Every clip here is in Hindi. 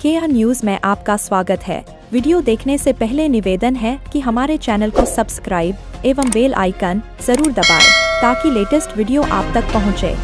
KR न्यूज में आपका स्वागत है। वीडियो देखने से पहले निवेदन है कि हमारे चैनल को सब्सक्राइब एवं बेल आइकन जरूर दबाएं ताकि लेटेस्ट वीडियो आप तक पहुंचे।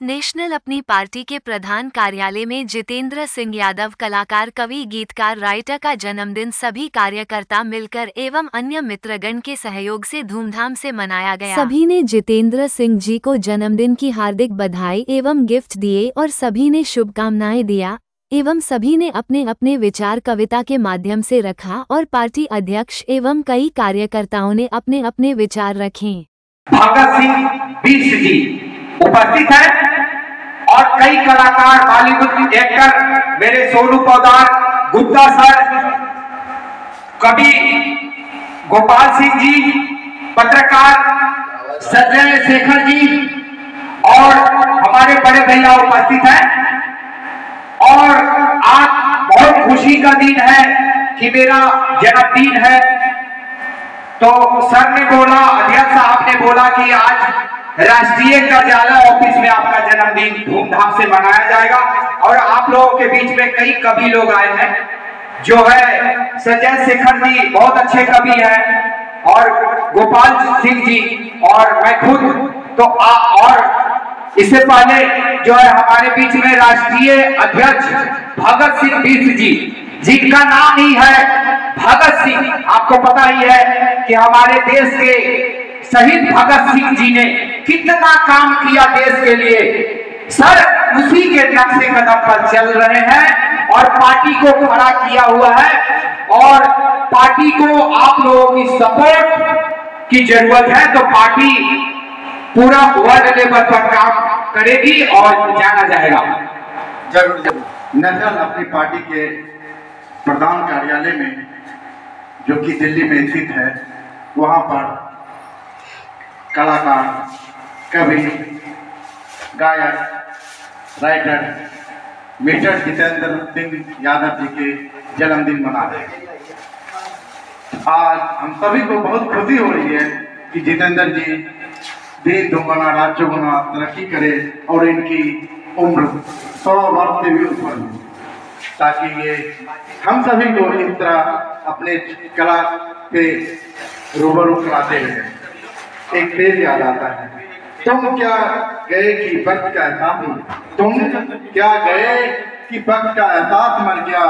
नेशनल अपनी पार्टी के प्रधान कार्यालय में जितेंद्र सिंह यादव कलाकार, कवि, गीतकार, राइटर का जन्मदिन सभी कार्यकर्ता मिलकर एवं अन्य मित्रगण के सहयोग से धूमधाम से मनाया गया। सभी ने जितेंद्र सिंह जी को जन्मदिन की हार्दिक बधाई एवं गिफ्ट दिए और सभी ने शुभकामनाएं दिया एवं सभी ने अपने अपने विचार कविता के माध्यम से रखा और पार्टी अध्यक्ष एवं कई कार्यकर्ताओं ने अपने अपने विचार रखे। भगत सिंह बीस जी उपस्थित है और कई कलाकार, बॉलीवुड एक्टर मेरे सोनू पौदार, गुप्ता सर, कवि गोपाल सिंह जी, पत्रकार संजय शेखर जी और हमारे बड़े भैया उपस्थित हैं। और आज बहुत खुशी का दिन है कि मेरा जन्मदिन है। तो सर ने बोला, अध्यक्ष साहब ने बोला कि आज राष्ट्रीय कार्यालय ऑफिस में आपका जन्मदिन धूमधाम से मनाया जाएगा। और आप लोगों के बीच में कई कवि लोग आए हैं, जो है संजय शेखर जी बहुत अच्छे कवि हैं और गोपाल सिंह जी और मैं खुद। तो और इससे पहले जो है हमारे बीच में राष्ट्रीय अध्यक्ष भगत सिंह बीस जी, जिनका नाम ही है भगत सिंह। आपको पता ही है कि हमारे देश के शहीद भगत सिंह जी ने कितना काम किया देश के लिए। सर उसी के नक्शे कदम पर चल रहे हैं और पार्टी को खड़ा किया हुआ है और पार्टी को आप लोगों की सपोर्ट की जरूरत है। तो पार्टी पूरा वर्ल्ड लेवल पर काम करेगी और जाना जाएगा। जरूर नेशनल अपनी पार्टी के प्रधान कार्यालय में, जो कि दिल्ली में स्थित है, वहां पर कलाकार, कवि, गायक, राइटर मिस्टर जितेंद्र सिंह यादव जी के जन्मदिन मना रहे हैं। आज हम सभी को बहुत खुशी हो रही है कि जितेंद्र जी दिन दुगुना रात चौगुना तरक्की करे और इनकी उम्र 100 वर्ष से भी ऊपर हो, ताकि ये हम सभी को इस तरह अपने कला पे रूबरू कराते हैं। एक पेज याद आता है, तुम क्या गए कि वक्त का एहसास, तुम क्या गए कि वक्त का एहसास मर गया,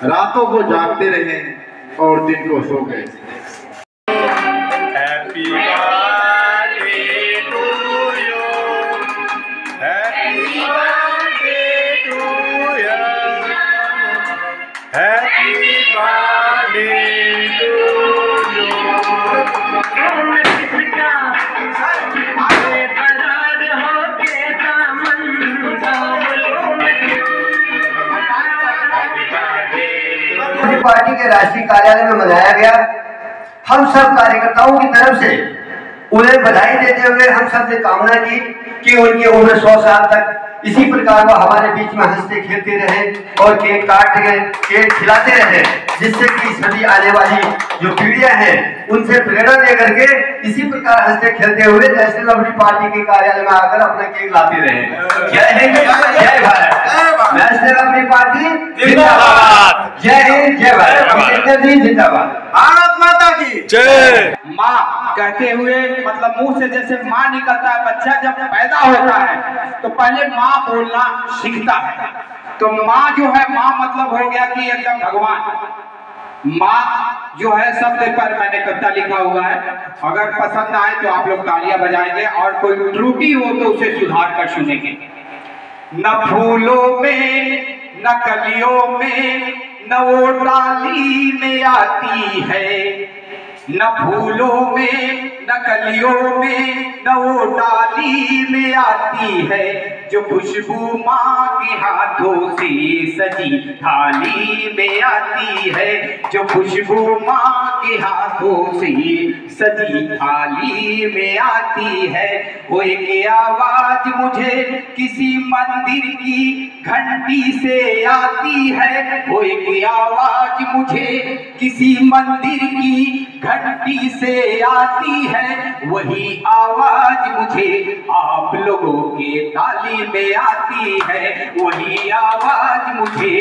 रातों को जागते रहे और दिन को सो गए। Happy birthday to you, happy birthday to you, happy birthday to you. Party के राष्ट्रीय कार्यालय में मनाया गया। हम सब कार्यकर्ताओं की तरफ से उन्हें बधाई देते हुए हम सब ने कामना की कि उनकी उम्र 100 साल तक इसी प्रकार वो हमारे बीच में हंसते खेलते रहे और केक काटते गए, केक खिलाते रहे, जिससे कि सभी आने वाली जो पीढ़ियां हैं उनसे प्रेरणा लेकर के इसी प्रकार हंसते खेलते हुए नेशनल अपनी पार्टी के कार्यालय में आकर अपना केक लाते रहे। जय हिंद, जय भारत। नेशनल अपनी पार्टी जिंदाबाद। जय हिंद, जय भारत। जिंदाबाद। भारत माता की जय। माँ कहते हुए मतलब मुंह से जैसे माँ निकलता है, बच्चा जब पैदा होता है तो पहले माँ बोलना सीखता है। तो माँ जो है, माँ मतलब हो गया कि एकदम भगवान। माँ जो है शब्द पर मैंने कविता लिखा हुआ है, अगर पसंद आए तो आप लोग तालियां बजाएंगे और कोई त्रुटि हो तो उसे सुधार कर सुनेंगे। न फूलों में न कलियों में न वो डाली में आती है, न फूलों में न कलियों में न वो डाली में आती है, जो खुशबू माँ के हाथों से सजी थाली में आती है, जो खुशबू माँ के हाथों से सजी थाली में आती है। वो एक आवाज मुझे किसी मंदिर की घंटी से आती है, वो एक आवाज मुझे किसी मंदिर की घंटी से आती है, वही आवाज मुझे आप लोगों के ताली में आती आती है, वही आवाज मुझे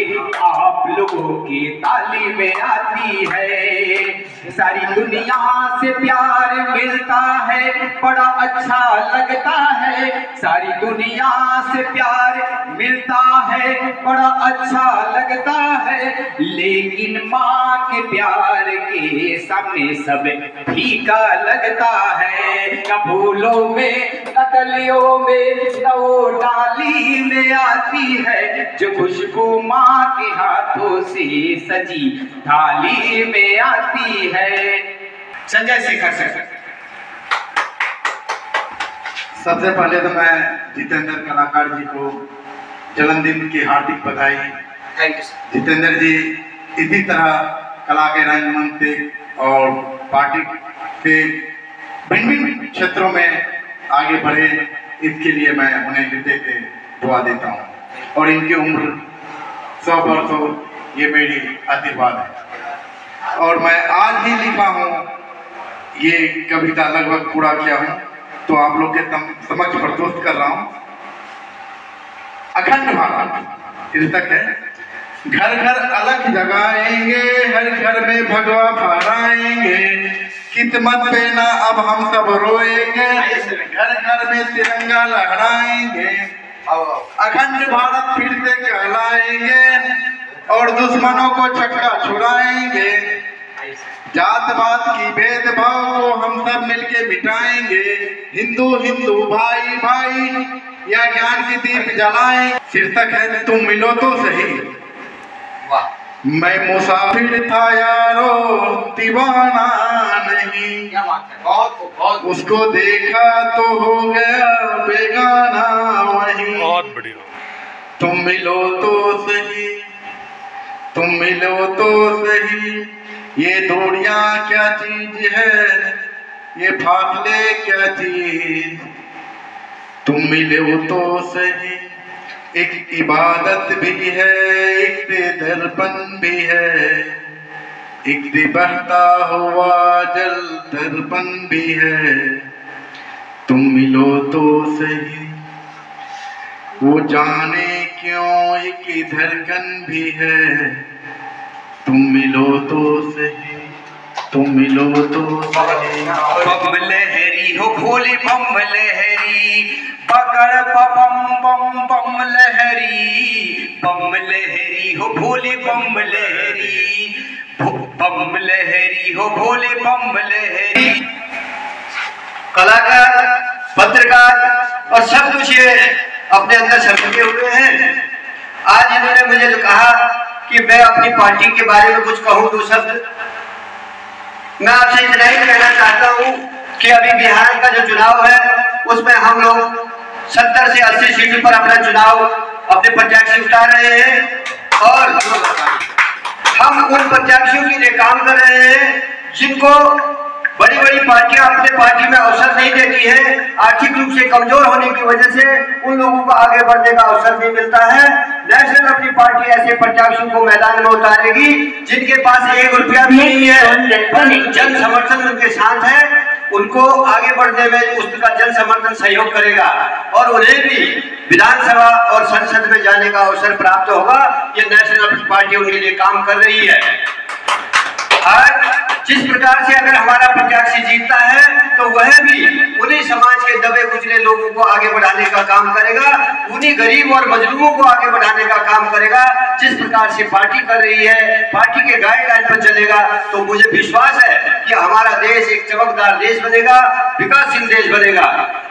आप लोगों की ताली में आती है। सारी दुनिया से प्यार मिलता है, बड़ा अच्छा लगता है। सारी दुनिया से प्यार मिलता है, बड़ा अच्छा लगता है। लेकिन माँ के प्यार के सामने सब फीका लगता है। न फूलों में न कलियों में न वो डाली में आती है, जो खुशबू माँ के हाथों से सजी थाली में आती है। संजय शेखर सर। सबसे पहले तो मैं जितेंद्र कलाकार जी को जन्मदिन की हार्दिक बधाई। Thank you sir. Jitendra ji इसी तरह कला के रंगमंच पे और पार्टी के भिन्न भिन्न क्षेत्रों में आगे बढ़े, इसके लिए मैं उन्हें हृदय से दुआ देता हूँ। और इनकी उम्र 100 वर्षों ये मेरी आशीर्वाद है। और मैं आज ही लिखा हूँ ये कविता, लगभग पूरा किया हूँ, तो आप लोग के समक्ष प्रस्तुत कर रहा हूँ। अखंड भारत शीर्षक है। घर घर अलग जगाएंगे, हर घर में भगवा फहराएंगे, किस्मत पे ना अब हम सब रोएंगे, घर घर में तिरंगा लहराएंगे, अखंड भारत फिर से कहलाएंगे और दुश्मनों को चक्का छुड़ाएंगे। जात पात की भेदभाव को हम सब मिलके मिटाएंगे, हिंदू हिंदू भाई भाई या ज्ञान की दीप जलाएं। शीर्षक है तुम मिलो तो सही। वाह। मैं मुसाफिर था यारो, दीवाना नहीं, क्या बात है, बहुत बहुत। उसको देखा तो हो गया बेगाना वही। बहुत बढ़िया। तुम मिलो तो सही, तुम मिलो तो सही, ये दूरियां क्या चीज है, ये फासले क्या चीज। तुम मिलो तो सही, एक इबादत भी है, एक दर्पण भी है, एक बहता हुआ जल दर्पण भी है। तुम मिलो तो सही, वो जाने क्यों एक धड़कन भी है। तुम मिलो तो सही, तुम मिलो तो सही। बम लहरी हो भोले बम लहरी, पकड़ बम बम बम लहरी, बम लहरी हो भोले बम लहरी, बम लहरी हो भोले बम लहरी। कलाकार, पत्रकार और सब कुछ ये अपने अंदर समेटे हुए हैं। आज इन्होंने मुझे जो कहा कि मैं अपनी पार्टी के बारे में कुछ कहूं, 2 शब्द मैं आपसे इतना ही कहना चाहता हूं कि अभी बिहार का जो चुनाव है उसमें हम लोग 70 से 80 सीटों पर अपना चुनाव अपने प्रत्याशी उतार रहे हैं और हम उन प्रत्याशियों के लिए काम कर रहे हैं जिनको बड़ी बड़ी पार्टियां अपने पार्टी में अवसर नहीं देती है। आर्थिक रूप से कमजोर होने की वजह से उन लोगों को आगे बढ़ने का अवसर नहीं मिलता है। नेशनल अपनी पार्टी ऐसे प्रत्याशियों को मैदान में उतारेगी जिनके पास 1 रुपया भी नहीं है, जन समर्थन उनके साथ है, उनको आगे बढ़ने में उसका जन समर्थन सहयोग करेगा और उन्हें भी विधानसभा और संसद में जाने का अवसर प्राप्त होगा। ये नेशनल अपनी पार्टी उनके लिए काम कर रही है। आज जिस प्रकार से अगर हमारा प्रत्याशी जीतता है तो वह भी उन्हीं समाज के दबे कुचले लोगों को आगे बढ़ाने का काम करेगा, उन्हीं गरीब और मजलूमों को आगे बढ़ाने का काम करेगा। जिस प्रकार से पार्टी कर रही है, पार्टी के गाइडलाइन पर चलेगा तो मुझे विश्वास है कि हमारा देश एक चमकदार देश बनेगा, विकासशील देश बनेगा।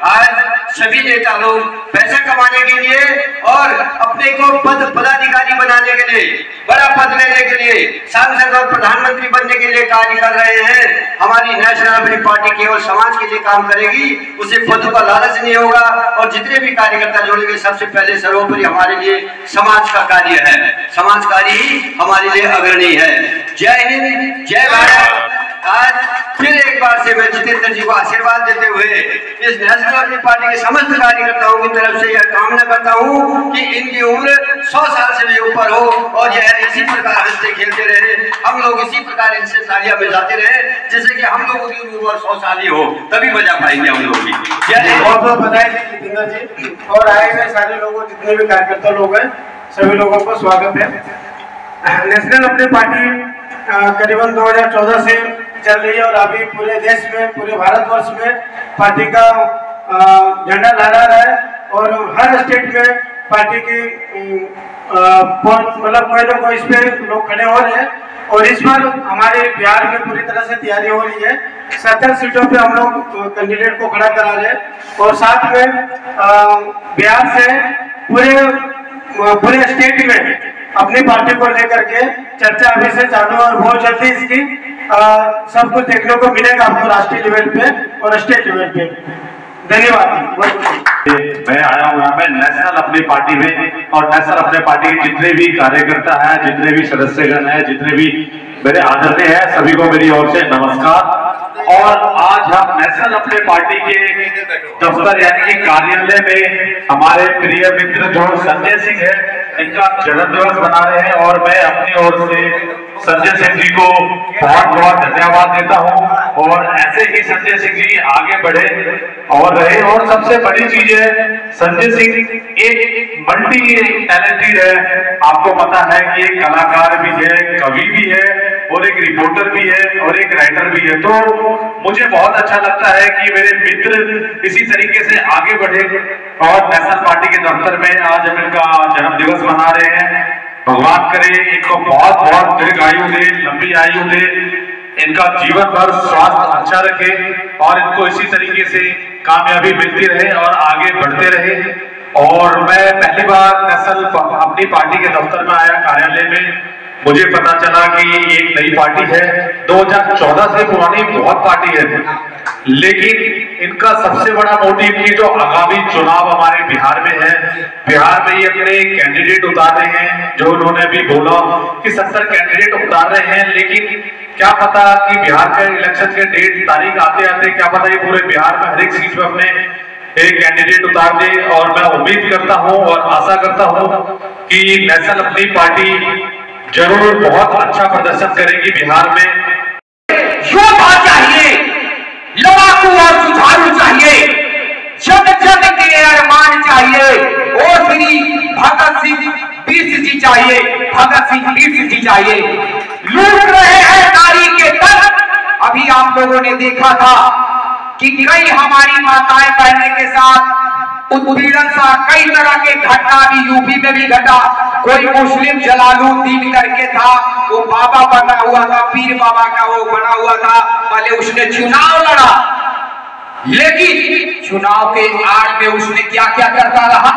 आज सभी नेता लोग पैसा कमाने के लिए और अपने को पदाधिकारी बनाने के लिए, बड़ा पद लेने के लिए, सांसद और प्रधानमंत्री बनने के लिए कार्य कर रहे हैं। हमारी नेशनल अपनी पार्टी केवल समाज के लिए काम करेगी, उसे पदों का लालच नहीं होगा और जितने भी कार्यकर्ता जोड़ेंगे सबसे पहले सर्वोपरि हमारे लिए समाज का कार्य है, समाज कार्य ही हमारे लिए अग्रणी है। जय हिंद, जय भारत। आज फिर एक बार से मैं जितेंद्र जी को आशीर्वाद देते हुए इस नेशनल अपनी पार्टी के समस्त कार्यकर्ताओं की तरफ से यह कामना करता हूं कि इनकी उम्र 100 साल से भी ऊपर हो और यह इसी प्रकार हंसते खेलते रहे, हम लोग इसी प्रकार इनसे तालियां बजाते रहे, जैसे कि हम लोगों की उम्र 100 साल ही हो, तभी बजा पाएंगे हम लोग भी। बहुत बहुत बधाई जितेंद्र जी, और आए हुए सारे लोगों, जितने भी कार्यकर्ता लोग हैं, सभी लोगों को स्वागत है। नेशनल अपनी पार्टी करीबन 2014 से चल रही है और अभी पूरे देश में, पूरे भारतवर्ष में पार्टी का झंडा लहरा रहा है और हर स्टेट में पार्टी की मतलब कोई ना कोई इस पे लोग खड़े हो रहे हैं। और इस बार हमारे बिहार में पूरी तरह से तैयारी हो रही है, 70 सीटों पे हम लोग कैंडिडेट को खड़ा करा रहे हैं और साथ में बिहार से पूरे स्टेट में अपनी पार्टी को लेकर के चर्चा अभी से चालू और बहुत जल्दी इसकी सब कुछ देखने को मिलेगा आपको राष्ट्रीय लेवल पे और स्टेट लेवल पे। धन्यवाद। मैं आया हूँ यहाँ पे नेशनल अपनी पार्टी में, और नेशनल अपने पार्टी के जितने भी कार्यकर्ता हैं, जितने भी सदस्यगण हैं, जितने भी मेरे आदरणीय हैं, सभी को मेरी ओर से नमस्कार। और आज हम नेशनल अपने पार्टी के दफ्तर यानी कि कार्यालय में हमारे प्रिय मित्र जो संजय सिंह है, इनका जन्मदिवस मना रहे हैं और मैं अपनी ओर से संजय सिंह जी को बहुत बहुत धन्यवाद देता हूं। और ऐसे ही संजय सिंह जी आगे बढ़े और रहे। और सबसे बड़ी चीज है, संजय सिंह एक मल्टी टैलेंटेड है, आपको पता है कि एक कलाकार भी है, कवि भी है और एक रिपोर्टर भी है और एक राइटर भी है। तो मुझे बहुत अच्छा लगता है कि मेरे मित्र इसी तरीके से आगे बढ़े और नेशनल पार्टी के दफ्तर में आज हम इनका जन्मदिवस मना रहे हैं। भगवान करे इनको बहुत बहुत दीर्घ आयु दे, लंबी आयु दे, इनका जीवन भर स्वास्थ्य अच्छा रखे और इनको इसी तरीके से कामयाबी मिलती रहे और आगे बढ़ते रहे। और मैं पहली बार नेशनल अपनी पार्टी के दफ्तर में आया, कार्यालय में मुझे पता चला कि एक नई पार्टी है, 2014 से पुरानी बहुत पार्टी है, लेकिन इनका सबसे बड़ा मोटिव की जो आगामी चुनाव हमारे बिहार में है, बिहार में ये अपने कैंडिडेट उतार रहे हैं। जो उन्होंने भी बोला कि 70 कैंडिडेट उतार रहे हैं, लेकिन क्या पता कि बिहार के इलेक्शन के डेट तारीख आते आते क्या पता ये पूरे बिहार में हर एक सीट पे अपने एक कैंडिडेट उतार दे। और मैं उम्मीद करता हूं और आशा करता हूं कि नेशनल अपनी पार्टी जरूर बहुत अच्छा प्रदर्शन करेगी बिहार में। योद्धा चाहिए, लड़ाकू और जुझारू चाहिए, जग जग के अरमान चाहिए, और श्री भगत सिंह बीस जी चाहिए, भगत सिंह बीस जी चाहिए। लूट रहे हैं नारी के तन। अभी आप लोगों ने देखा था कि कई हमारी माताएं बहने के साथ उत्पीड़न सा कई तरह के घटना भी यूपी में भी घटा। कोई मुस्लिम जलालुद्दीन करके था, वो बाबा बना हुआ था, पीर बाबा का वो बना हुआ था, पहले उसने चुनाव लड़ा, लेकिन चुनाव के आड़ में उसने क्या क्या करता रहा,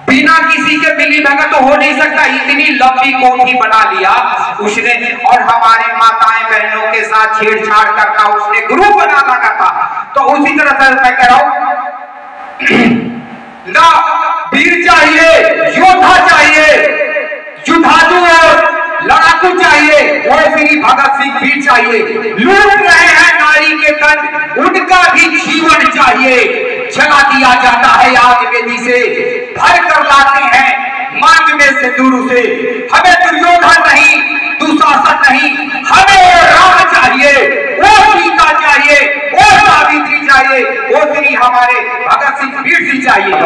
बिना किसी के मिली भगत तो हो नहीं सकता, इतनी लंबी कोठी बना लिया उसने। और हमारे माताएं बहनों के साथ छेड़छाड़ करता, उसने ग्रुप बना रखा था। तो उसी तरह से मैं कह रहा हूं ना, वीर चाहिए, योद्धा चाहिए, युद्धालु और लड़ाकू चाहिए, और श्री भगत सिंह भी चाहिए। लूट रहे हैं नारी के तन, उनका भी जीवन चाहिए। जला दिया जाता है आग बेदी से, भर कर लाते हैं मांग में से दूर से। हमें दुर्योधन नहीं, दुशासन नहीं, हमें राम चाहिए, वो सीता चाहिए, वो सावित्री चाहिए, वो श्री हमारे भगत सिंह वीर जी चाहिए।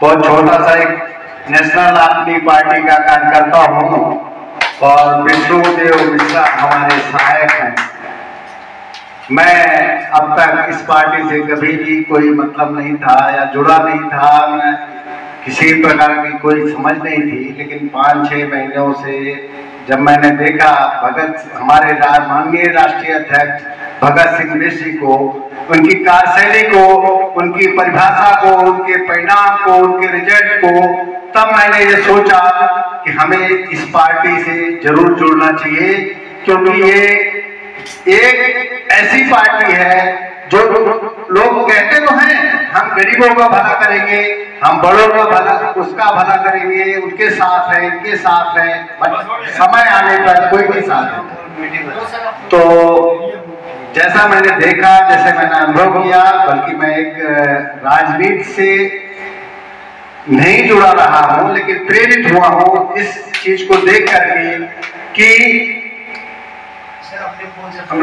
बहुत छोटा सा एक नेशनल अपनी पार्टी का कार्यकर्ता हूँ और विष्णुदेव मिश्रा हमारे सहायक हैं। मैं अब तक इस पार्टी से कभी भी कोई मतलब नहीं था या जुड़ा नहीं था, मैं किसी प्रकार की कोई समझ नहीं थी। लेकिन 5-6 महीनों से जब मैंने देखा हमारे माननीय राष्ट्रीय अध्यक्ष भगत सिंह मिश्र को, उनकी कार्यशैली को, उनकी परिभाषा को, उनके परिणाम को, उनके रिजल्ट को, तब मैंने ये सोचा कि हमें इस पार्टी से जरूर जुड़ना चाहिए, क्योंकि ये एक ऐसी पार्टी है जो लोग कहते तो हैं हम गरीबों का भला करेंगे, हम बड़ों का भला, उसका भला करेंगे, उनके साथ है, इनके साथ है, समय आने पर कोई भी साथ है। तो जैसा मैंने देखा, जैसे मैंने अनुभव किया, बल्कि मैं एक राजनीति से नहीं जुड़ा रहा हूं, लेकिन प्रेरित हुआ हूं इस चीज को देख करके कि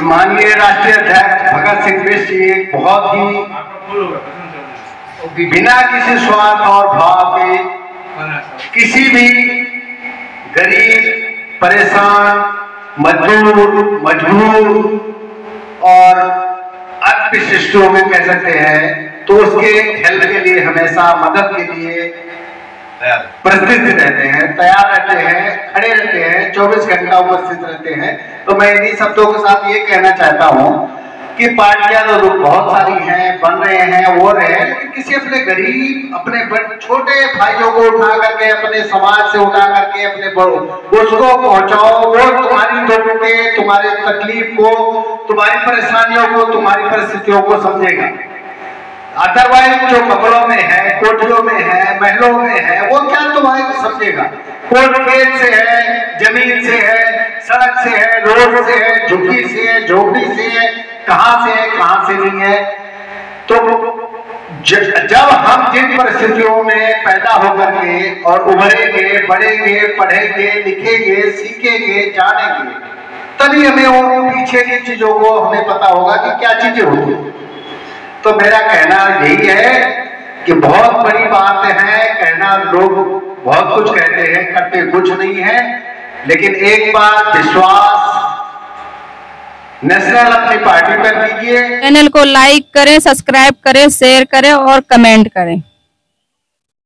माननीय राष्ट्रीय अध्यक्ष भगत सिंह बिष्ट जी एक बहुत ही बिना किसी स्वार्थ और भाव के किसी भी गरीब, परेशान, मजबूर और अल्पशिष्टों में कह सकते हैं, तो उसके हेल्प के लिए हमेशा मदद के लिए प्रस्তুत रहते हैं, तैयार रहते हैं, खड़े रहते हैं, 24 घंटा उपस्थित रहते हैं। तो मैं इन्हीं शब्दों के साथ ये कहना चाहता हूँ कि पार्टियां तो लोग बहुत सारी हैं, बन रहे हैं, वो रहे हैं, लेकिन किसी अपने गरीब, अपने छोटे भाइयों को उठा करके, अपने समाज से उठा करके अपने बड़ों उसको पहुंचाओ, वो तुम्हारी दुख के, तुम्हारे तकलीफ को, तुम्हारी परेशानियों को, तुम्हारी परिस्थितियों को समझेगा। अदरवाइज जो कपड़ों में है, कोठियों में है, महलों में है, वो क्या तुम्हारे समझेगा? कोट खेत से है, जमीन से है, सड़क से है, रोड से है, झुग्गी से है, झोपड़ी से है, कहां से है, कहां से नहीं है। तो जब हम जिन परिस्थितियों में पैदा होकर के और उभरेंगे, बढ़ेंगे, पढ़ेंगे, लिखेंगे, सीखेंगे, जानेंगे, तभी हमें वो पीछे की चीजों को हमें पता होगा कि क्या चीजें होगी। तो मेरा कहना यही है कि बहुत बड़ी बात है कहना, लोग बहुत कुछ कहते हैं, करते कुछ नहीं है, लेकिन एक बार विश्वास नेशनल अपनी पार्टी पर कीजिए। चैनल को लाइक करें, सब्सक्राइब करें, शेयर करें और कमेंट करें।